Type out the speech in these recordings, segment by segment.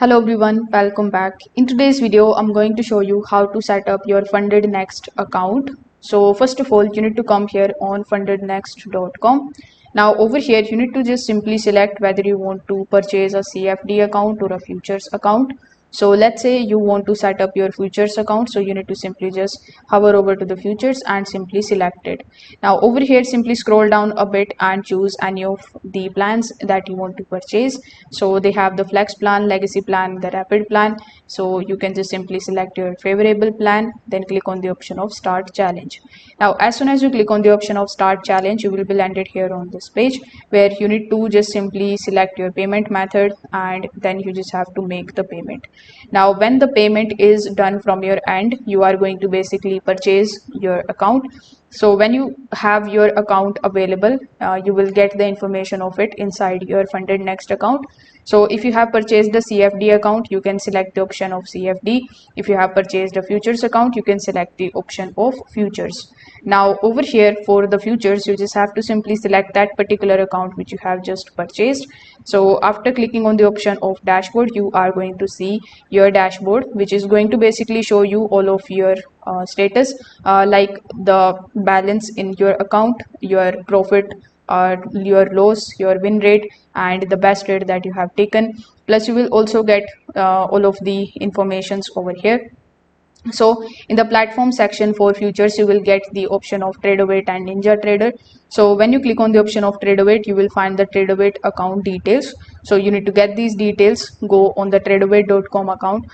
Hello everyone, welcome back. In today's video, I'm going to show you how to set up your FundedNext account. So first of all, you need to come here on FundedNext.com. Now over here, you need to just simply select whether you want to purchase a CFD account or a futures account. So let's say you want to set up your futures account. So you need to simply just hover over to the futures and simply select it. Now over here, simply scroll down a bit and choose any of the plans that you want to purchase. So they have the flex plan, legacy plan, the rapid plan. So you can just simply select your favorable plan, then click on the option of start challenge. Now as soon as you click on the option of start challenge, you will be landed here on this page where you need to just simply select your payment method and then you just have to make the payment. Now when the payment is done from your end, you are going to basically purchase your account. So when you have your account available, you will get the information of it inside your FundedNext account. So if you have purchased a CFD account, you can select the option of CFD. If you have purchased a futures account, you can select the option of futures. Now over here for the futures, you just have to simply select that particular account which you have just purchased. So after clicking on the option of dashboard, you are going to see your dashboard, which is going to basically show you all of your status, like the balance in your account, your profit, your loss, your win rate, and the best trade that you have taken. Plus you will also get all of the informations over here. So in the platform section for futures, you will get the option of Tradeovate and Ninja Trader. So when you click on the option of Tradeovate, you will find the Tradeovate account details. So you need to get these details, go on the tradeovate.com account,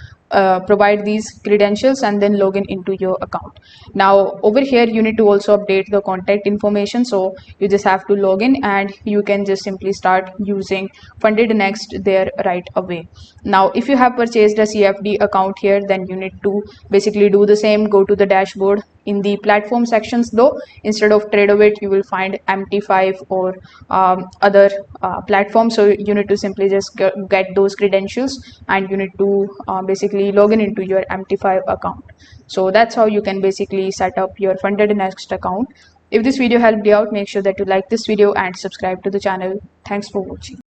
provide these credentials and then log in into your account. Now over here, you need to also update the contact information. So you just have to log in and you can just simply start using FundedNext there right away. Now if you have purchased a CFD account here, then you need to basically do the same. Go to the dashboard. In the platform sections though, instead of Tradeovate, you will find MT5 or other platforms. So you need to simply just get those credentials and you need to basically log in into your MT5 account. So that's how you can basically set up your FundedNext account. If this video helped you out, make sure that you like this video and subscribe to the channel. Thanks for watching.